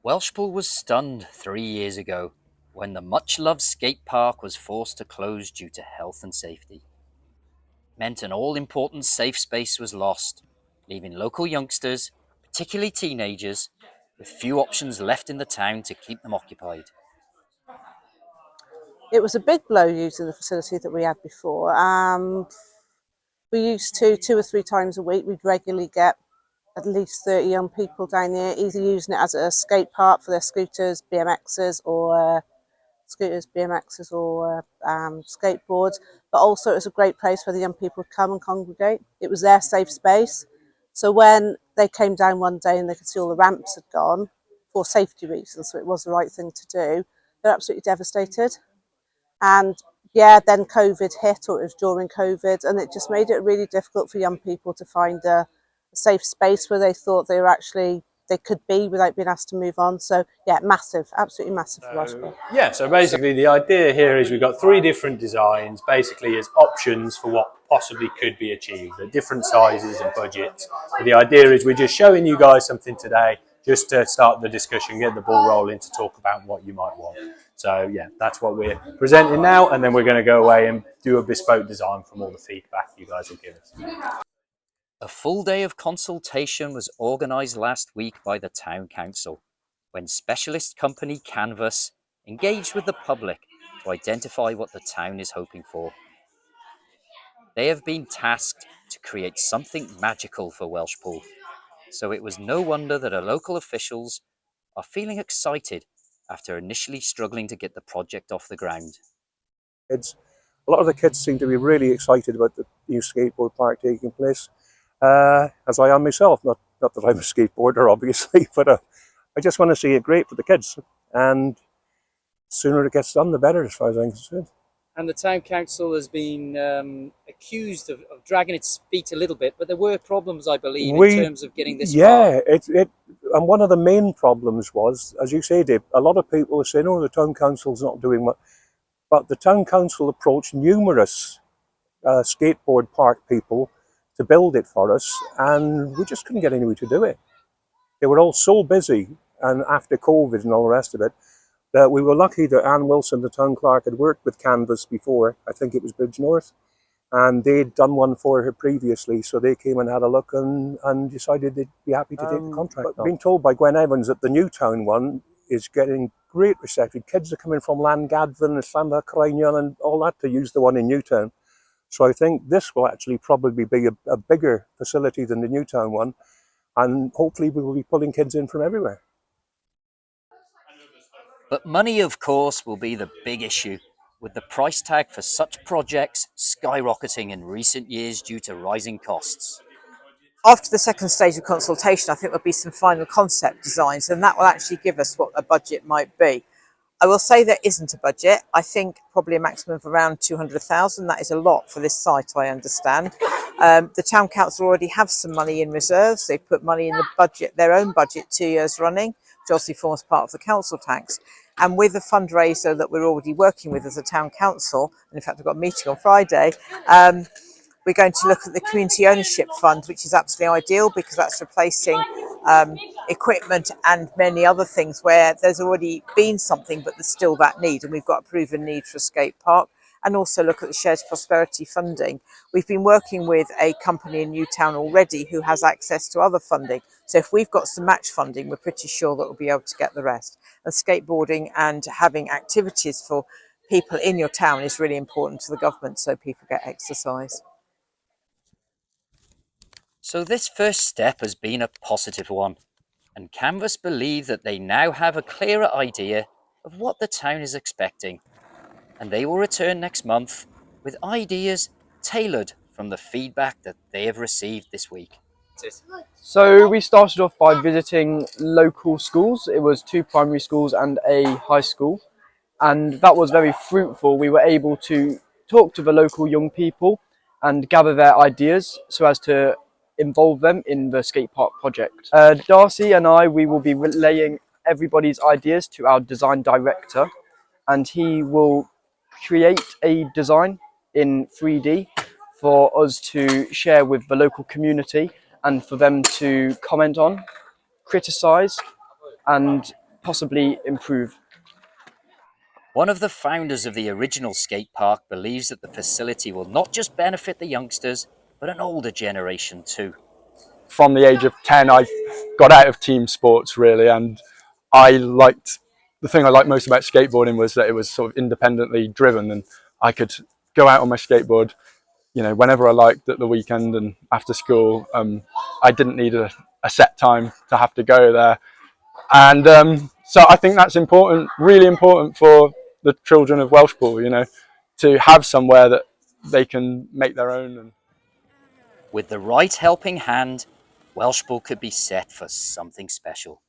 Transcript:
Welshpool was stunned 3 years ago when the much-loved skate park was forced to close due to health and safety. Meant an all-important safe space was lost, leaving local youngsters, particularly teenagers, with few options left in the town to keep them occupied. It was a big blow using the facility that we had before. We used to 2 or 3 times a week, we'd regularly get at least 30 young people down there, either using it as a skate park for their scooters, BMXs or skateboards, but also it was a great place where the young people would come and congregate. It was their safe space. So when they came down one day and they could see all the ramps had gone for safety reasons, so it was the right thing to do, they're absolutely devastated. And yeah, then COVID hit, or it was during COVID, and it just made it really difficult for young people to find a safe space where they thought they could be without being asked to move on. So yeah, massive, absolutely massive for Welshpool. Yeah, so basically the idea here is we've got three different designs, basically as options for what possibly could be achieved at different sizes and budgets. But the idea is we're just showing you guys something today just to start the discussion, get the ball rolling to talk about what you might want. So yeah, that's what we're presenting now, and then we're going to go away and do a bespoke design from all the feedback you guys will give us. A full day of consultation was organised last week by the Town Council, when specialist company Canvas engaged with the public to identify what the town is hoping for. They have been tasked to create something magical for Welshpool, so it was no wonder that our local officials are feeling excited after initially struggling to get the project off the ground. A lot of the kids seem to be really excited about the new skateboard park taking place, as I am myself. Not that I'm a skateboarder, obviously, but I just want to see it great for the kids. And the sooner it gets done, the better, as far as I'm concerned. And the town council has been accused of dragging its feet a little bit, but there were problems, I believe, in terms of getting this far. And one of the main problems was, as you say, Dave, a lot of people are saying, oh, the town council's not doing much. But the town council approached numerous skateboard park people to build it for us, and we just couldn't get anybody to do it. They were all so busy, and after COVID and all the rest of it, that we were lucky that Anne Wilson, the town clerk, had worked with Canvas before. I think it was Bridge North, and they'd done one for her previously, so they came and had a look and decided they'd be happy to take the contract. But being told by Gwen Evans that the Newtown one is getting great reception. Kids are coming from Llangadvan and Llanfaircranion and all that to use the one in Newtown. So I think this will actually probably be a bigger facility than the Newtown one, and hopefully we will be pulling kids in from everywhere. But money, of course, will be the big issue, with the price tag for such projects skyrocketing in recent years due to rising costs. After the second stage of consultation, I think there'll be some final concept designs, and that will actually give us what a budget might be. I will say there isn't a budget. I think probably a maximum of around 200,000. That is a lot for this site, I understand. The town council already have some money in reserves. They've put money in the budget, their own budget, 2 years running, which obviously forms part of the council tax. And with the fundraiser that we're already working with as a town council, and in fact we've got a meeting on Friday, we're going to look at the community ownership fund, which is absolutely ideal because that's replacing equipment and many other things where there's already been something, but there's still that need, and we've got a proven need for a skate park. And also look at the shared prosperity funding. We've been working with a company in Newtown already who has access to other funding. So if we've got some match funding, we're pretty sure that we'll be able to get the rest. And skateboarding and having activities for people in your town is really important to the government, so people get exercise. So this first step has been a positive one, and Canvas believe that they now have a clearer idea of what the town is expecting, and they will return next month with ideas tailored from the feedback that they have received this week. So we started off by visiting local schools. It was 2 primary schools and a high school, and that was very fruitful. We were able to talk to the local young people and gather their ideas so as to involve them in the skate park project. Darcy and we will be relaying everybody's ideas to our design director, and he will create a design in 3D for us to share with the local community and for them to comment on, criticise and possibly improve. One of the founders of the original skate park believes that the facility will not just benefit the youngsters, but an older generation too. From the age of 10, I got out of team sports really, and the thing I liked most about skateboarding was that it was sort of independently driven, and I could go out on my skateboard, you know, whenever I liked at the weekend and after school. I didn't need a set time to have to go there, and so I think that's important, really important for the children of Welshpool, you know, to have somewhere that they can make their own. With the right helping hand, Welshpool could be set for something special.